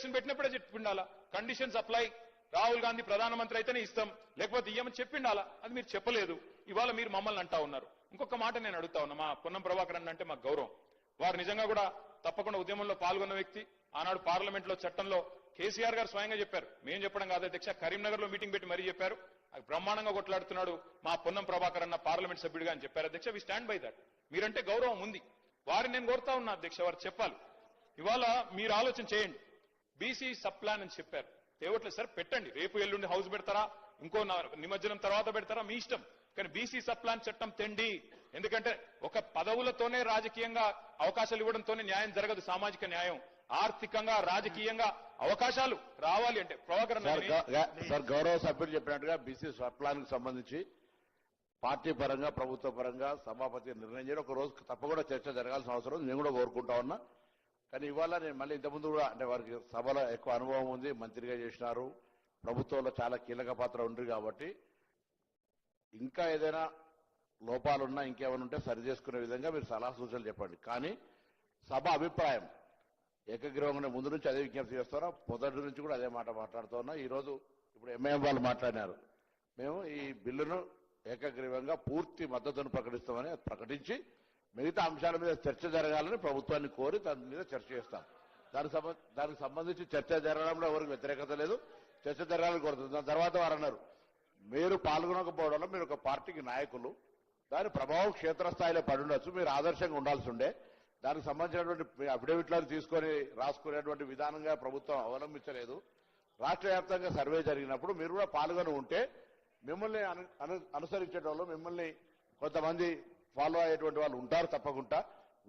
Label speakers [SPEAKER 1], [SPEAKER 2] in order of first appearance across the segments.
[SPEAKER 1] Reservation పెట్టినప్పుడే చెప్పిండాలా conditions apply, Rahul Gandhi ప్రధానమంత్రి అయితేనే ఇస్తాం లేకపోతే ఇయ్యమని చెప్పిండాలా. అది మీరు చెప్పలేదు. ఇవాళ మీరు మమ్మల్ని అంటా ఉన్నారు. ఇంకొక మాట నేను అడుగుతా ఉన్నా, మా పొన్నం ప్రభాకర్ అన్న అంటే మాకు గౌరవం. వారు నిజంగా కూడా తప్పకుండా ఉద్యమంలో పాల్గొన్న వ్యక్తి. ఆనాడు పార్లమెంట్ లో చట్టంలో కేసీఆర్ గారు స్వయంగా చెప్పారు, మేం చెప్పడం కాదు అధ్యక్ష, కరీంనగర్ లో మీటింగ్ పెట్టి మరీ చెప్పారు. అది బ్రహ్మాండంగా కొట్లాడుతున్నాడు మా పొన్నం ప్రభాకర్ అన్న పార్లమెంట్ సభ్యుడిగా అని చెప్పారు అధ్యక్ష. We stand by that. మీరంటే గౌరవం ఉంది. వారిని నేను కోరుతా ఉన్నా అధ్యక్ష, వారు చెప్పాలి. ఇవాళ మీరు ఆలోచన చేయండి. బీసీ సబ్ ప్లాన్ అని చెప్పారు, తేవట్లేదు సార్, పెట్టండి. రేపు ఎల్లుండి హౌస్ పెడతారా, ఇంకో నిమజ్జనం తర్వాత పెడతారా, మీ ఇష్టం. కానీ బీసీ సబ్ ప్లాన్ చట్టం తెండి. ఎందుకంటే ఒక పదవులతోనే రాజకీయంగా అవకాశాలు ఇవ్వడంతోనే న్యాయం జరగదు. సామాజిక న్యాయం, ఆర్థికంగా, రాజకీయంగా అవకాశాలు రావాలి అంటే ప్రభాకర్
[SPEAKER 2] సార్ గౌరవ సభ్యులు చెప్పినట్టుగా బీసీ సబ్ ప్లాన్ కు సంబంధించి పార్టీ పరంగా, ప్రభుత్వ పరంగా సభాపతి నిర్ణయం చేయడం ఒక రోజు తప్పకుండా చర్చ జరగాల్సిన అవసరం నేను కూడా కోరుకుంటా ఉన్నా. కానీ ఇవాళ నేను మళ్ళీ ఇంతకుముందు కూడా అంటే వారికి సభలో ఎక్కువ అనుభవం ఉంది, మంత్రిగా చేసినారు, ప్రభుత్వంలో చాలా కీలక పాత్ర ఉంది కాబట్టి ఇంకా ఏదైనా లోపాలున్నా ఇంకేమైనా ఉంటే సరి చేసుకునే విధంగా మీరు సలహా సూచనలు చెప్పండి. కానీ సభ అభిప్రాయం ఏకగ్రీవంగా ముందు నుంచి అదే విజ్ఞప్తి చేస్తారా, మొదటి నుంచి కూడా అదే మాట మాట్లాడుతూ ఉన్నా. ఈరోజు ఇప్పుడు ఎంఐఎం వాళ్ళు మాట్లాడినారు, మేము ఈ బిల్లును ఏకగ్రీవంగా పూర్తి మద్దతును ప్రకటిస్తామని ప్రకటించి మిగతా అంశాల మీద చర్చ జరగాలని ప్రభుత్వాన్ని కోరి దాని మీద చర్చ చేస్తాం. దానికి సంబంధించి చర్చ జరగడంలో ఎవరికి వ్యతిరేకత లేదు, చర్చ జరగాలని కోరుతుంది. దాని తర్వాత వారు అన్నారు, మీరు పాల్గొనకపోవడంలో మీరు ఒక పార్టీకి నాయకులు, దాని ప్రభావం క్షేత్రస్థాయిలో పడి ఉండొచ్చు, మీరు ఆదర్శంగా ఉండాల్సి ఉండే. దానికి సంబంధించినటువంటి అఫిడవిట్లను తీసుకొని రాసుకునేటువంటి విధానంగా ప్రభుత్వం అవలంబించలేదు. రాష్ట్ర వ్యాప్తంగా సర్వే జరిగినప్పుడు మీరు కూడా పాల్గొని ఉంటే మిమ్మల్ని అనుసరించేటోళ్ళు, మిమ్మల్ని కొంతమంది ఫాలో అయ్యేటువంటి వాళ్ళు ఉంటారు తప్పకుండా.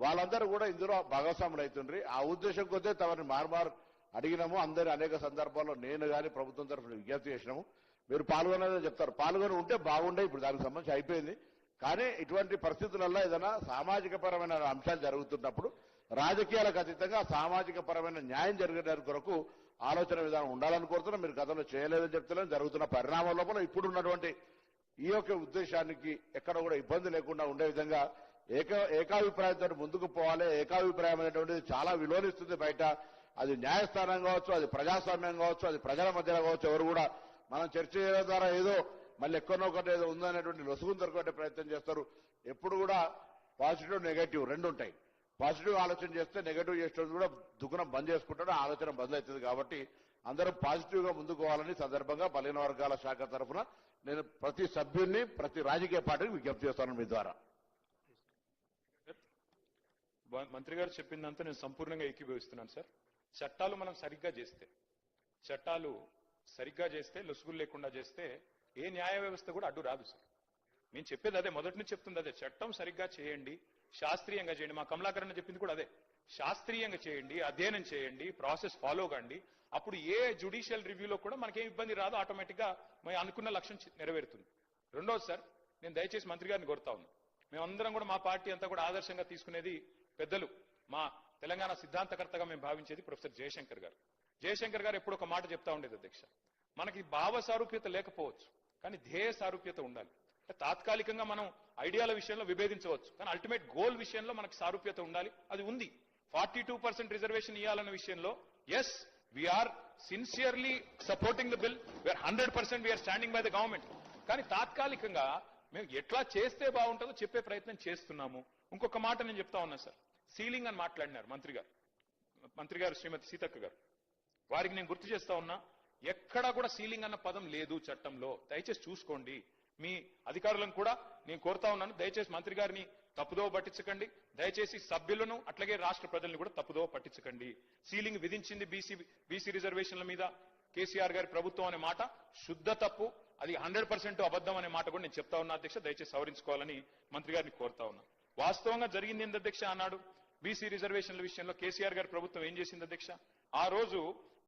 [SPEAKER 2] వాళ్ళందరూ కూడా ఇందులో భాగస్వాములు అవుతుండ్రి. ఆ ఉద్దేశం కొద్దే తమని మారుమారు అడిగినాము. అందరి అనేక సందర్భాల్లో నేను కానీ ప్రభుత్వం తరఫున విజ్ఞప్తి చేసినాము. మీరు పాల్గొనాలని చెప్తారు, పాల్గొని ఉంటే బాగుండే. ఇప్పుడు దానికి సంబంధించి అయిపోయింది. కానీ ఇటువంటి పరిస్థితులలో ఏదైనా సామాజిక పరమైన అంశాలు జరుగుతున్నప్పుడు రాజకీయాలకు అతీతంగా సామాజిక పరమైన న్యాయం జరిగే కొరకు ఆలోచన విధానం ఉండాలని కోరుతున్నాం. మీరు గతంలో చేయలేదని చెప్తున్నాం. జరుగుతున్న పరిణామాల లోపల ఇప్పుడు ఉన్నటువంటి ఈ యొక్క ఉద్దేశానికి ఎక్కడ కూడా ఇబ్బంది లేకుండా ఉండే విధంగా ఏకాభిప్రాయంతో ముందుకు పోవాలి. ఏకాభిప్రాయం అనేటువంటిది చాలా విలువనిస్తుంది బయట. అది న్యాయస్థానం కావచ్చు, అది ప్రజాస్వామ్యం కావచ్చు, అది ప్రజల మధ్యలో కావచ్చు. ఎవరు కూడా మనం చర్చ చేయడం ద్వారా ఏదో మళ్ళీ ఎక్కడో ఒకటి ఏదో ఉందనేటువంటి లొసుగును దొరకొట్టే ప్రయత్నం చేస్తారు. ఎప్పుడు కూడా పాజిటివ్ నెగటివ్ రెండు ఉంటాయి. పాజిటివ్ ఆలోచన చేస్తే నెగటివ్ చేసేది కూడా దుకాణం బంద్ చేసుకుంటాడు, ఆలోచన బంద్ అవుతుంది. కాబట్టి అందరూ పాజిటివ్ గా ముందుకు పోవాలని సందర్భంగా బలహీన వర్గాల శాఖ తరఫున నేను ప్రతి సభ్యుడిని, ప్రతి రాజకీయ పార్టీకి విజ్ఞప్తి చేస్తాను మీ ద్వారా.
[SPEAKER 1] మంత్రి గారు చెప్పిందంతా నేను సంపూర్ణంగా ఏకీభవిస్తున్నాను సార్. చట్టాలు మనం సరిగ్గా చేస్తే లొసుగులు లేకుండా చేస్తే ఏ న్యాయ వ్యవస్థ కూడా అడ్డు రాదు సార్. నేను చెప్పేది అదే, మొదటి నుంచి చెప్తుంది అదే. చట్టం సరిగ్గా చేయండి, శాస్త్రీయంగా చేయండి. మా కమలాకరణ చెప్పింది కూడా అదే. శాస్త్రీయంగా చేయండి, అధ్యయనం చేయండి, ప్రాసెస్ ఫాలో కండి. అప్పుడు ఏ జ్యుడిషియల్ రివ్యూలో కూడా మనకేం ఇబ్బంది రాదు, ఆటోమేటిక్ గా మేము అనుకున్న లక్ష్యం నెరవేరుతుంది. రెండోది సార్, నేను దయచేసి మంత్రి గారిని కోరుతా ఉన్నాను, మేమందరం కూడా మా పార్టీ అంతా కూడా ఆదర్శంగా తీసుకునేది పెద్దలు, మా తెలంగాణ సిద్ధాంతకర్తగా మేము భావించేది ప్రొఫెసర్ జయశంకర్ గారు. జయశంకర్ గారు ఎప్పుడు ఒక మాట చెప్తా ఉండేది అధ్యక్ష, మనకి భావ సారూప్యత లేకపోవచ్చు కానీ ధ్యేయ సారూప్యత ఉండాలి. తాత్కాలికంగా మనం ఐడియాల విషయంలో విభేదించవచ్చు కానీ అల్టిమేట్ గోల్ విషయంలో మనకు సారూప్యత ఉండాలి. అది ఉంది. 42% రిజర్వేషన్ ఇవ్వాలన్న విషయంలో yes we're sincerely supporting the bill, we're 100% we're standing by the government. కానీ తాత్కాలికంగా మేము ఎట్లా చేస్తే బాగుంటుందో చెప్పే ప్రయత్నం చేస్తున్నాము. ఇంకొక మాట నేను చెప్తా ఉన్నా సార్, సీలింగ్ అని మాట్లాడినారు మంత్రి గారు శ్రీమతి సీతక్క గారు. వారికి నేను గుర్తు చేస్తా ఉన్నా, ఎక్కడా కూడా సీలింగ్ అన్న పదం లేదు చట్టంలో. దయచేసి చూసుకోండి. మీ అధికారులను కూడా నేను కోరుతా ఉన్నాను, దయచేసి మంత్రి గారిని తప్పుదోవ పట్టించకండి. దయచేసి సభ్యులను అట్లాగే రాష్ట్ర ప్రజలను కూడా తప్పుదోవ పట్టించకండి. సీలింగ్ విధించింది బీసీ రిజర్వేషన్ల మీద కేసీఆర్ గారి ప్రభుత్వం అనే మాట శుద్ధ తప్పు. అది 100% అబద్ధం అనే మాట కూడా నేను చెప్తా ఉన్నా అధ్యక్ష. దయచేసి సవరించుకోవాలని మంత్రి గారిని కోరుతా ఉన్నా. వాస్తవంగా జరిగింది ఏంది అధ్యక్ష, అన్నాడు బీసీ రిజర్వేషన్ల విషయంలో కేసీఆర్ గారి ప్రభుత్వం ఏం చేసింది అధ్యక్ష, ఆ రోజు